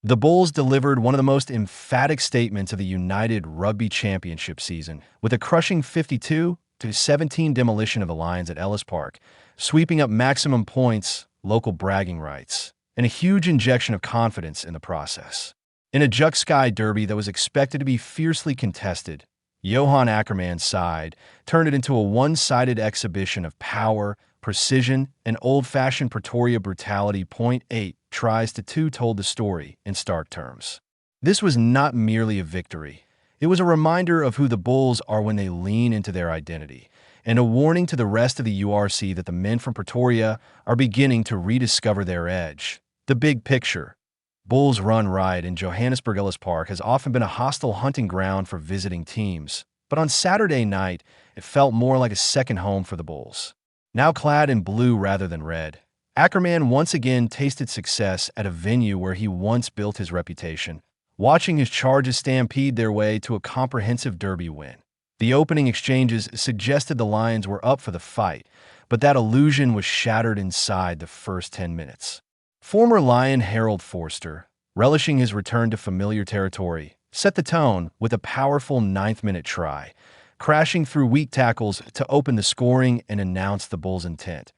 The Bulls delivered one of the most emphatic statements of the United Rugby Championship season, with a crushing 52-17 demolition of the Lions at Ellis Park, sweeping up maximum points, local bragging rights, and a huge injection of confidence in the process. In a Jukskei derby that was expected to be fiercely contested, Johan Ackermann's side turned it into a one-sided exhibition of power, precision, and old-fashioned Pretoria brutality. 8 tries to 2 told the story in stark terms. This was not merely a victory. It was a reminder of who the Bulls are when they lean into their identity, and a warning to the rest of the URC that the men from Pretoria are beginning to rediscover their edge. The big picture. Bulls run riot in Johannesburg. Ellis Park has often been a hostile hunting ground for visiting teams, but on Saturday night, it felt more like a second home for the Bulls. Now clad in blue rather than red, Ackermann once again tasted success at a venue where he once built his reputation, watching his charges stampede their way to a comprehensive derby win. The opening exchanges suggested the Lions were up for the fight, but that illusion was shattered inside the first 10 minutes. Former Lion Harold Vorster, relishing his return to familiar territory, set the tone with a powerful 9th-minute try, crashing through weak tackles to open the scoring and announce the Bulls' intent.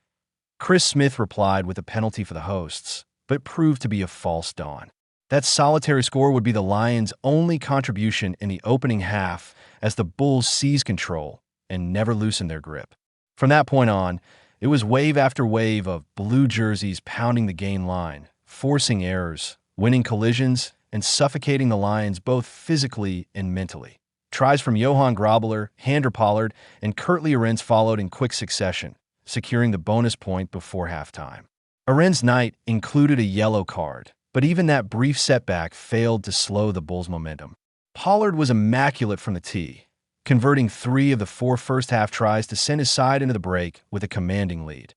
Chris Smith replied with a penalty for the hosts, but proved to be a false dawn. That solitary score would be the Lions' only contribution in the opening half as the Bulls seized control and never loosened their grip. From that point on, it was wave after wave of blue jerseys pounding the gain line, forcing errors, winning collisions, and suffocating the Lions both physically and mentally. Tries from Johan Handré Pollard, and Kurtley Arendse followed in quick succession, securing the bonus point before halftime. Arendse's night included a yellow card, but even that brief setback failed to slow the Bulls' momentum. Pollard was immaculate from the tee, converting 3 of the 4 first-half tries to send his side into the break with a commanding lead.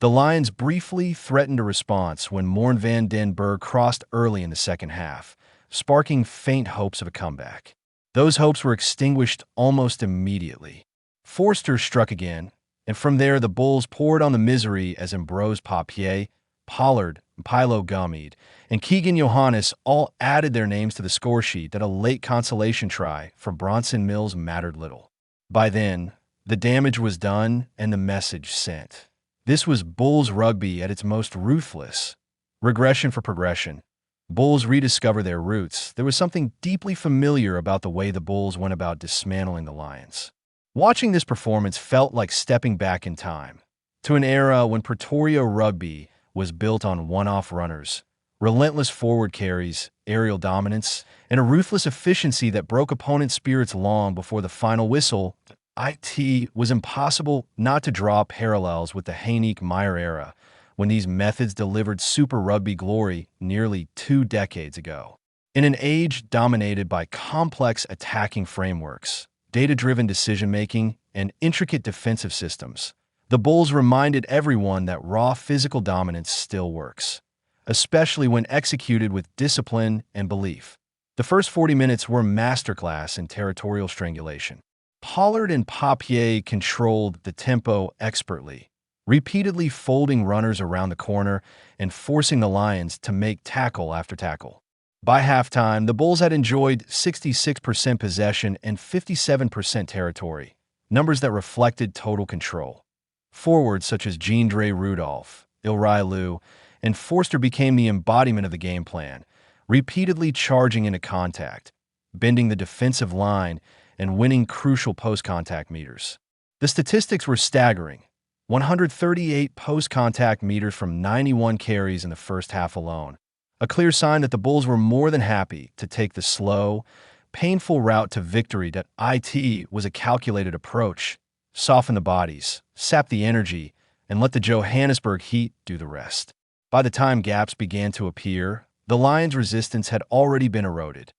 The Lions briefly threatened a response when Morn van den Berg crossed early in the second half, sparking faint hopes of a comeback. Those hopes were extinguished almost immediately. Vorster struck again, and from there the Bulls poured on the misery as Ambrose Papier, Pollard, Pilo Gummied, and Keegan Johannes all added their names to the score sheet that a late consolation try for Bronson Mills mattered little. By then, the damage was done and the message sent. This was Bulls rugby at its most ruthless. Regression for progression. Bulls rediscover their roots. There was something deeply familiar about the way the Bulls went about dismantling the Lions. Watching this performance felt like stepping back in time, to an era when Pretoria rugby was built on one-off runners, relentless forward carries, aerial dominance, and a ruthless efficiency that broke opponents' spirits long before the final whistle. It was impossible not to draw parallels with the Heyneke-Meyer era, when these methods delivered Super Rugby glory nearly 2 decades ago. In an age dominated by complex attacking frameworks, data-driven decision-making, and intricate defensive systems, the Bulls reminded everyone that raw physical dominance still works, especially when executed with discipline and belief. The first 40 minutes were masterclass in territorial strangulation. Pollard and Papier controlled the tempo expertly, repeatedly folding runners around the corner and forcing the Lions to make tackle after tackle. By halftime, the Bulls had enjoyed 66% possession and 57% territory, numbers that reflected total control. Forwards such as Handré Rudolph, Ilrai Liu, and Vorster became the embodiment of the game plan, repeatedly charging into contact, bending the defensive line, and winning crucial post-contact meters. The statistics were staggering. 138 post-contact meters from 91 carries in the first half alone, a clear sign that the Bulls were more than happy to take the slow, painful route to victory. That it was a calculated approach, soften the bodies, sap the energy, and let the Johannesburg heat do the rest. By the time gaps began to appear, the Lions' resistance had already been eroded.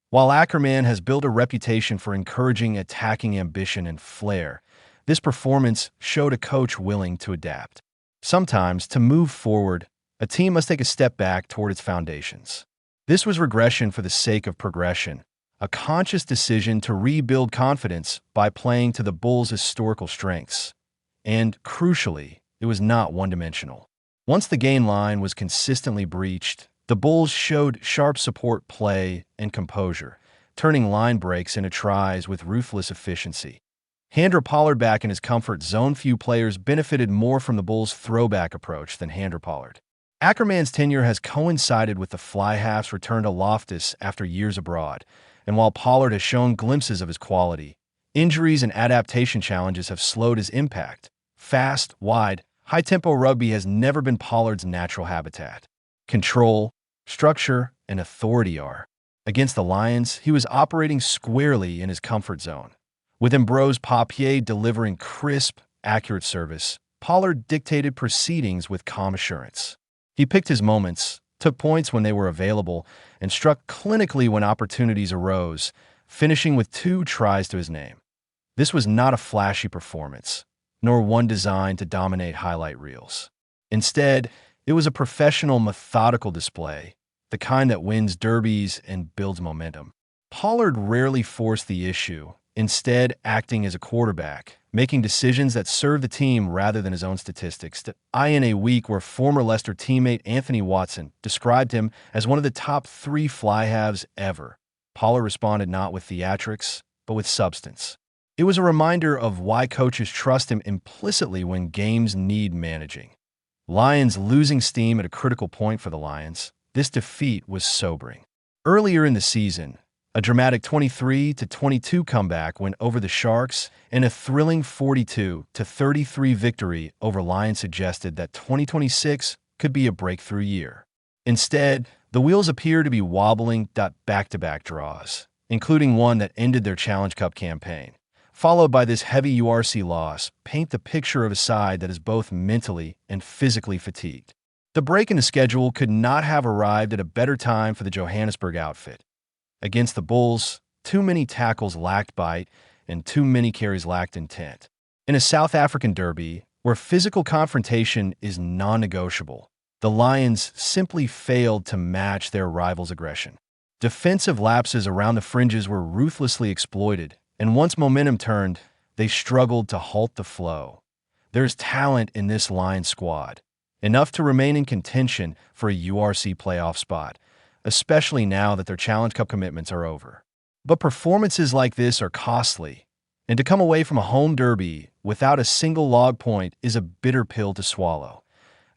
While Ackermann has built a reputation for encouraging attacking ambition and flair, this performance showed a coach willing to adapt. Sometimes, to move forward, a team must take a step back toward its foundations. This was regression for the sake of progression, a conscious decision to rebuild confidence by playing to the Bulls' historical strengths. And, crucially, it was not one-dimensional. Once the gain line was consistently breached, The Bulls showed sharp support play and composure, turning line breaks into tries with ruthless efficiency. Handré Pollard back in his comfort zone. Few players benefited more from the Bulls' throwback approach than Handre Pollard. Ackermann's tenure has coincided with the fly half's return to Loftus after years abroad, and while Pollard has shown glimpses of his quality, injuries and adaptation challenges have slowed his impact. Fast, wide, high-tempo rugby has never been Pollard's natural habitat. Control, structure, and authority are. Against the Lions, he was operating squarely in his comfort zone. With Ambrose Papier delivering crisp, accurate service, Pollard dictated proceedings with calm assurance. He picked his moments, took points when they were available, and struck clinically when opportunities arose, finishing with 2 tries to his name. This was not a flashy performance, nor one designed to dominate highlight reels. Instead, it was a professional, methodical display, the kind that wins derbies and builds momentum. Pollard rarely forced the issue, instead acting as a quarterback, making decisions that served the team rather than his own statistics. In a week where former Leicester teammate Anthony Watson described him as one of the top 3 fly halves ever, Pollard responded not with theatrics, but with substance. It was a reminder of why coaches trust him implicitly when games need managing. Lions losing steam at a critical point for the Lions. This defeat was sobering. Earlier in the season, a dramatic 23-22 comeback went over the Sharks, and a thrilling 42-33 victory over Lions suggested that 2026 could be a breakthrough year. Instead, the wheels appear to be wobbling. Back-to-back draws, including one that ended their Challenge Cup campaign, followed by this heavy URC loss, paint the picture of a side that is both mentally and physically fatigued. The break in the schedule could not have arrived at a better time for the Johannesburg outfit. Against the Bulls, too many tackles lacked bite and too many carries lacked intent. In a South African derby, where physical confrontation is non-negotiable, the Lions simply failed to match their rivals' aggression. Defensive lapses around the fringes were ruthlessly exploited, and once momentum turned, they struggled to halt the flow. There's talent in this Lions squad, enough to remain in contention for a URC playoff spot, especially now that their Challenge Cup commitments are over. But performances like this are costly, and to come away from a home derby without a single log point is a bitter pill to swallow.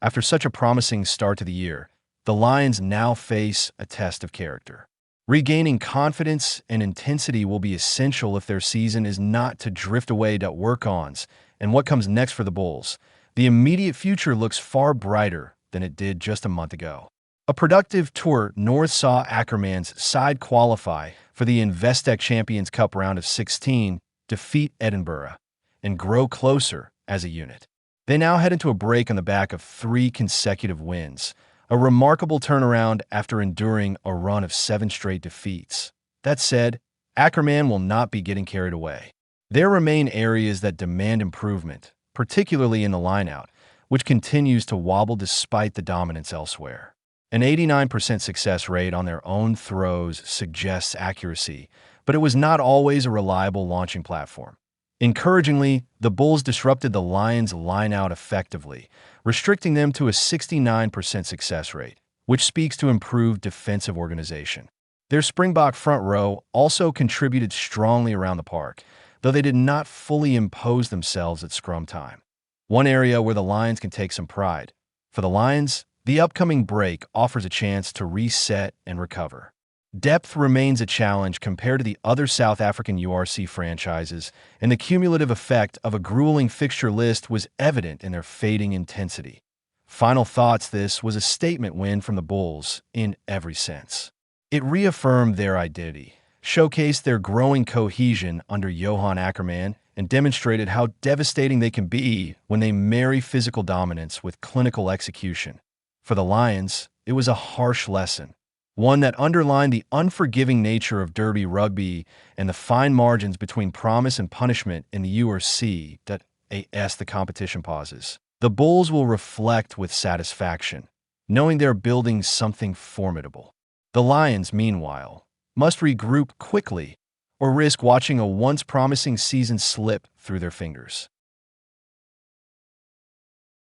After such a promising start to the year, the Lions now face a test of character. Regaining confidence and intensity will be essential if their season is not to drift away. Work-ons and what comes next for the Bulls. The immediate future looks far brighter than it did just a month ago. A productive tour north saw Ackermann's side qualify for the Investec Champions Cup round of 16, defeat Edinburgh, and grow closer as a unit. They now head into a break on the back of 3 consecutive wins, a remarkable turnaround after enduring a run of 7 straight defeats. That said, Ackermann will not be getting carried away. There remain areas that demand improvement, particularly in the lineout, which continues to wobble despite the dominance elsewhere. An 89% success rate on their own throws suggests accuracy, but it was not always a reliable launching platform. Encouragingly, the Bulls disrupted the Lions' lineout effectively, restricting them to a 69% success rate, which speaks to improved defensive organization. Their Springbok front row also contributed strongly around the park, though they did not fully impose themselves at scrum time. One area where the Lions can take some pride. For the Lions, the upcoming break offers a chance to reset and recover. Depth remains a challenge compared to the other South African URC franchises, and the cumulative effect of a grueling fixture list was evident in their fading intensity. Final thoughts: this was a statement win from the Bulls in every sense. It reaffirmed their identity, showcased their growing cohesion under Johan Ackermann, and demonstrated how devastating they can be when they marry physical dominance with clinical execution. For the Lions, it was a harsh lesson, one that underlined the unforgiving nature of derby rugby and the fine margins between promise and punishment in the URC. As the competition pauses, the Bulls will reflect with satisfaction, knowing they're building something formidable. The Lions, meanwhile, must regroup quickly or risk watching a once promising season slip through their fingers.